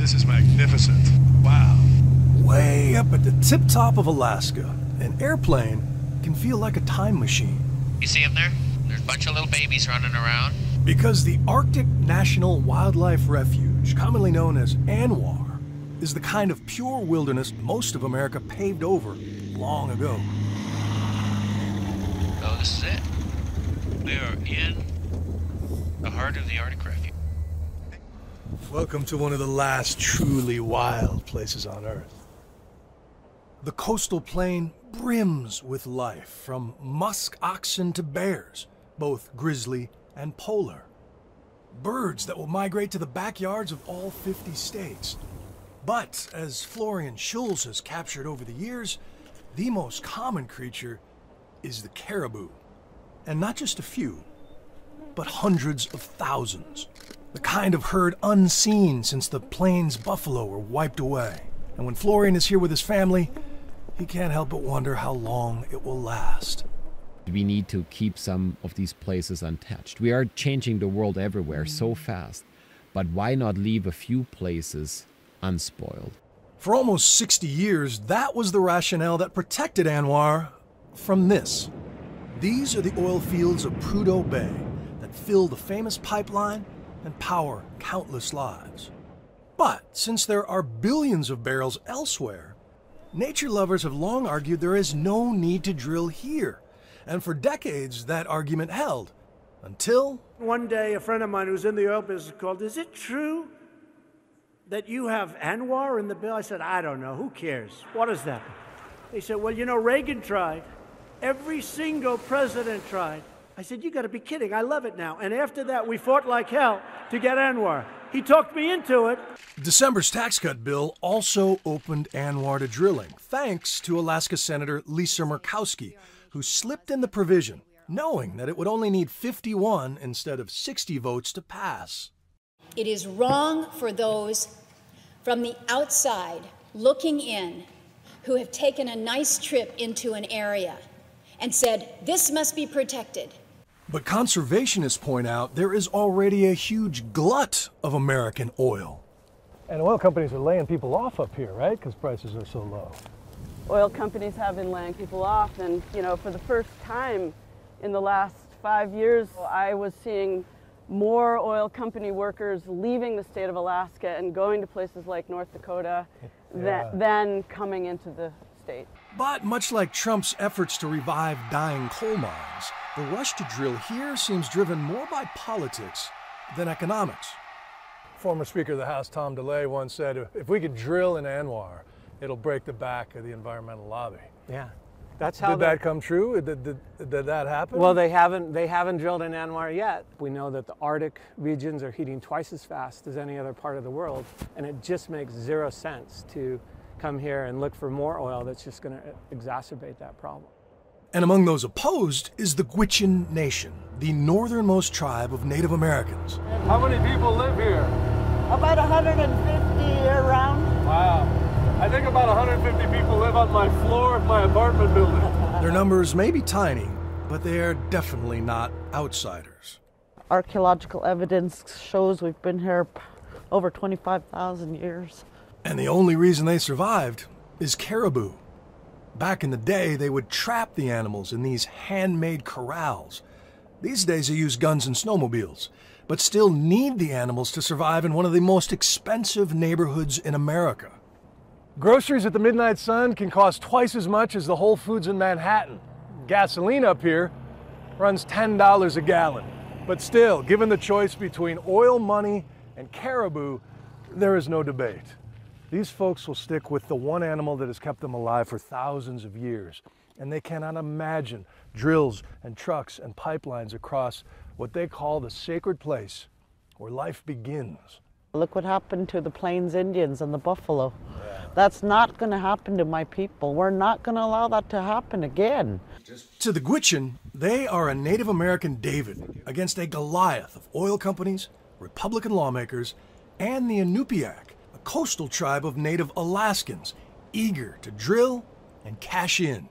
This is magnificent. Wow. Way up at the tip top of Alaska, an airplane can feel like a time machine. You see them there? There's a bunch of little babies running around. Because the Arctic National Wildlife Refuge, commonly known as ANWR, is the kind of pure wilderness most of America paved over long ago. Oh, this is it. We are in the heart of the Arctic Refuge. Welcome to one of the last truly wild places on Earth. The coastal plain brims with life, from musk oxen to bears, both grizzly and polar. Birds that will migrate to the backyards of all 50 states. But, as Florian Schulz has captured over the years, the most common creature is the caribou. And not just a few, but hundreds of thousands. The kind of herd unseen since the plains buffalo were wiped away. And when Florian is here with his family, he can't help but wonder how long it will last. We need to keep some of these places untouched. We are changing the world everywhere so fast, but why not leave a few places unspoiled? For almost 60 years, that was the rationale that protected ANWR from this. These are the oil fields of Prudhoe Bay that fill the famous pipeline and power countless lives. But since there are billions of barrels elsewhere, nature lovers have long argued there is no need to drill here. And for decades, that argument held, until... One day, a friend of mine who's in the oil business called, "Is it true that you have ANWR in the bill?" I said, "I don't know. Who cares? What is that?" He said, "Well, you know, Reagan tried. Every single president tried." I said, "You got to be kidding. I love it now." And after that, we fought like hell to get ANWR. He talked me into it. December's tax cut bill also opened ANWR to drilling, thanks to Alaska Senator Lisa Murkowski, who slipped in the provision, knowing that it would only need 51 instead of 60 votes to pass. It is wrong for those from the outside looking in who have taken a nice trip into an area and said, "This must be protected." But conservationists point out there is already a huge glut of American oil. And oil companies are laying people off up here, right? Because prices are so low. Oil companies have been laying people off, and you know, for the first time in the last 5 years, I was seeing more oil company workers leaving the state of Alaska and going to places like North Dakota than coming into the state. But much like Trump's efforts to revive dying coal mines, the rush to drill here seems driven more by politics than economics. Former Speaker of the House Tom DeLay once said, "If we could drill in ANWR, it'll break the back of the environmental lobby." Yeah, that's how. Did that come true? Did that happen? Well, they haven't drilled in ANWR yet. We know that the Arctic regions are heating twice as fast as any other part of the world, and it just makes zero sense to come here and look for more oil that's just going to exacerbate that problem. And among those opposed is the Gwich'in Nation, the northernmost tribe of Native Americans. How many people live here? About 150 year-round. Wow. I think about 150 people live on my floor of my apartment building. Their numbers may be tiny, but they are definitely not outsiders. Archaeological evidence shows we've been here over 25,000 years. And the only reason they survived is caribou. Back in the day, they would trap the animals in these handmade corrals. These days they use guns and snowmobiles, but still need the animals to survive in one of the most expensive neighborhoods in America. Groceries at the Midnight Sun can cost twice as much as the Whole Foods in Manhattan. Gasoline up here runs $10 a gallon. But still, given the choice between oil money and caribou, there is no debate. These folks will stick with the one animal that has kept them alive for thousands of years, and they cannot imagine drills and trucks and pipelines across what they call the sacred place where life begins. Look what happened to the Plains Indians and the buffalo. That's not going to happen to my people. We're not going to allow that to happen again. To the Gwich'in, they are a Native American David against a Goliath of oil companies, Republican lawmakers, and the Inupiaq, a coastal tribe of Native Alaskans, eager to drill and cash in.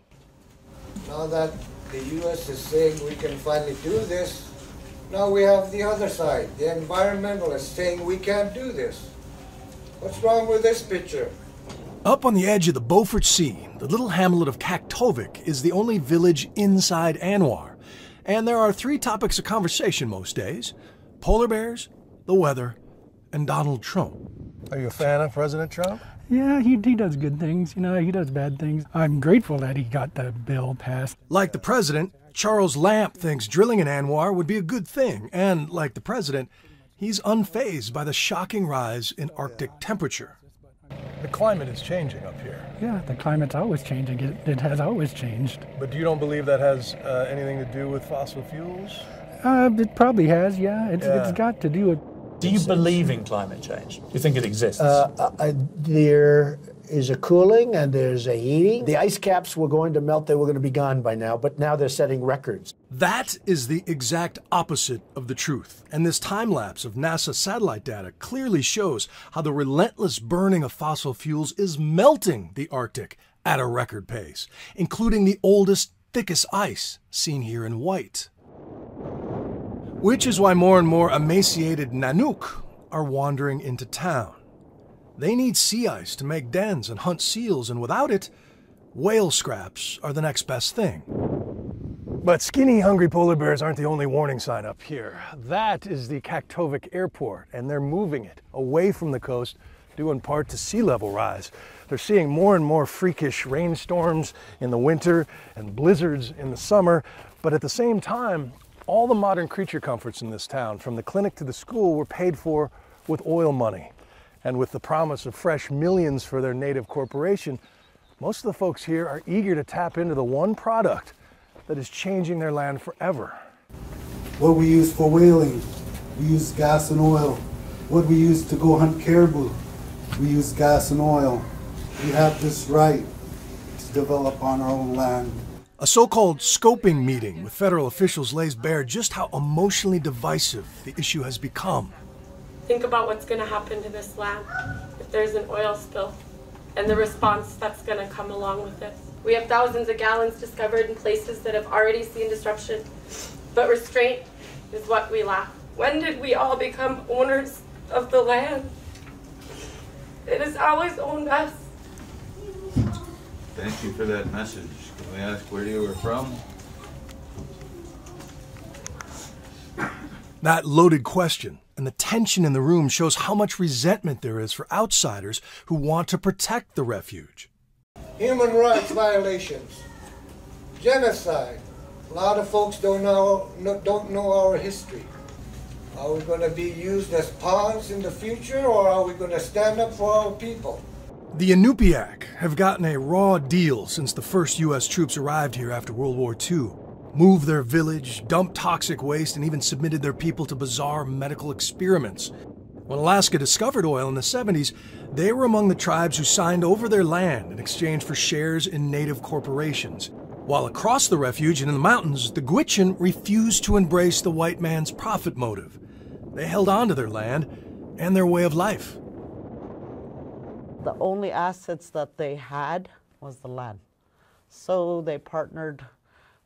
Now that the U.S. is saying we can finally do this, now we have the other side, the environmentalists saying we can't do this. What's wrong with this picture? Up on the edge of the Beaufort Sea, the little hamlet of Kaktovik is the only village inside Anwar. And there are 3 topics of conversation most days: polar bears, the weather, and Donald Trump. Are you a fan of President Trump? Yeah, he does good things. You know, he does bad things. I'm grateful that he got the bill passed. Like the president, Charles Lamp thinks drilling in Anwar would be a good thing. And like the president, he's unfazed by the shocking rise in Arctic temperature. The climate is changing up here. Yeah, the climate's always changing. It has always changed. But you don't believe that has anything to do with fossil fuels? It probably has, yeah. It's got to do with... Do you believe in climate change? Do you think it exists? There is a cooling and there's a heating. The ice caps were going to melt. They were going to be gone by now, but now they're setting records. That is the exact opposite of the truth. And this time-lapse of NASA satellite data clearly shows how the relentless burning of fossil fuels is melting the Arctic at a record pace, including the oldest, thickest ice seen here in white. Which is why more and more emaciated Nanook are wandering into town. They need sea ice to make dens and hunt seals, and without it, whale scraps are the next best thing. But skinny, hungry polar bears aren't the only warning sign up here. That is the Kaktovik airport, and they're moving it away from the coast, due in part to sea level rise. They're seeing more and more freakish rainstorms in the winter and blizzards in the summer, but at the same time, all the modern creature comforts in this town, from the clinic to the school, were paid for with oil money. And with the promise of fresh millions for their native corporation, most of the folks here are eager to tap into the one product that is changing their land forever. What we use for whaling, we use gas and oil. What we use to go hunt caribou, we use gas and oil. We have this right to develop on our own land. A so-called scoping meeting with federal officials lays bare just how emotionally divisive the issue has become. Think about what's going to happen to this land if there's an oil spill and the response that's going to come along with it. We have thousands of gallons discovered in places that have already seen disruption, but restraint is what we lack. When did we all become owners of the land? It has always owned us. Thank you for that message. Can we ask where you were from? That loaded question and the tension in the room shows how much resentment there is for outsiders who want to protect the refuge. Human rights violations, genocide. A lot of folks don't know our history. Are we going to be used as pawns in the future, or are we going to stand up for our people? The Inupiaq have gotten a raw deal since the first U.S. troops arrived here after World War II. Moved their village, dumped toxic waste, and even submitted their people to bizarre medical experiments. When Alaska discovered oil in the 70s, they were among the tribes who signed over their land in exchange for shares in native corporations. While across the refuge and in the mountains, the Gwich'in refused to embrace the white man's profit motive. They held on to their land and their way of life. The only assets that they had was the land. So they partnered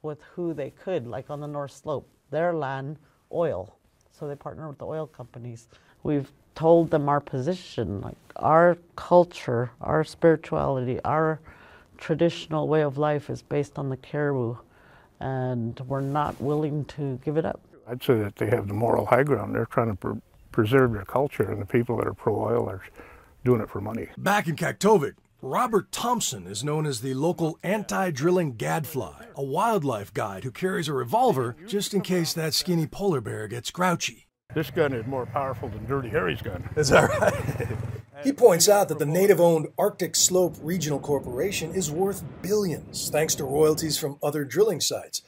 with who they could, like on the North Slope, their land, oil. So they partnered with the oil companies. We've told them our position, like our culture, our spirituality, our traditional way of life is based on the caribou, and we're not willing to give it up. I'd say that they have the moral high ground. They're trying to preserve their culture, and the people that are pro-oil are doing it for money. Back in Kaktovik, Robert Thompson is known as the local anti-drilling gadfly, a wildlife guide who carries a revolver just in case that skinny polar bear gets grouchy. This gun is more powerful than Dirty Harry's gun. Is that right? He points out that the native-owned Arctic Slope Regional Corporation is worth billions thanks to royalties from other drilling sites.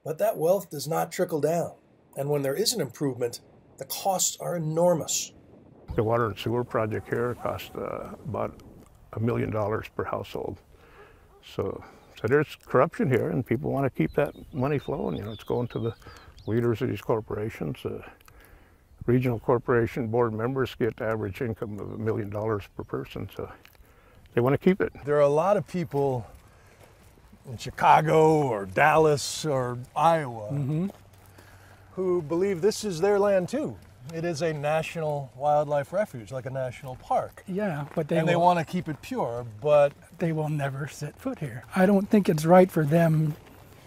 But that wealth does not trickle down. And when there is an improvement, the costs are enormous. The water and sewer project here cost about $1 million per household. So there's corruption here, and people want to keep that money flowing. You know, it's going to the leaders of these corporations. Regional corporation board members get average income of $1 million per person, so they want to keep it. There are a lot of people in Chicago or Dallas or Iowa who believe this is their land too. It is a national wildlife refuge, like a national park. Yeah, but they want to keep it pure, but they will never set foot here. I don't think it's right for them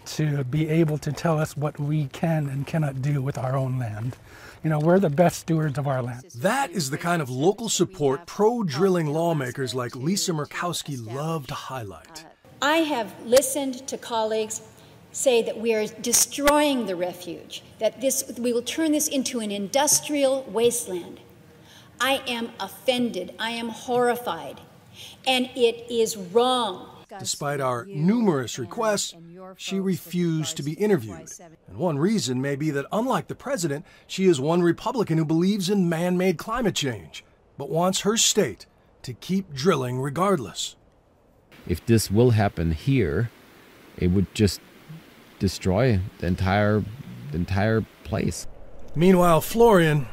to be able to tell us what we can and cannot do with our own land. You know, we're the best stewards of our land. That is the kind of local support pro-drilling lawmakers like Lisa Murkowski love to highlight. I have listened to colleagues say that we are destroying the refuge, that we will turn this into an industrial wasteland. I am offended. I am horrified. And it is wrong. Despite our numerous requests, she refused to be interviewed. And one reason may be that, unlike the president, she is one Republican who believes in man-made climate change, but wants her state to keep drilling regardless. If this will happen here, it would just destroy the entire place. Meanwhile, Florian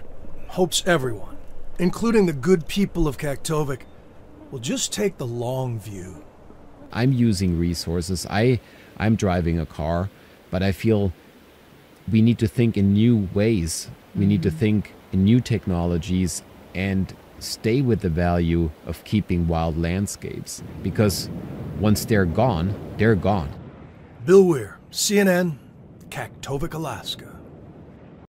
hopes everyone, including the good people of Kaktovik, will just take the long view. I'm using resources. I'm driving a car, but I feel we need to think in new ways. We need to think in new technologies and stay with the value of keeping wild landscapes, because once they're gone, they're gone. Bill Weir, CNN, Kaktovik, Alaska.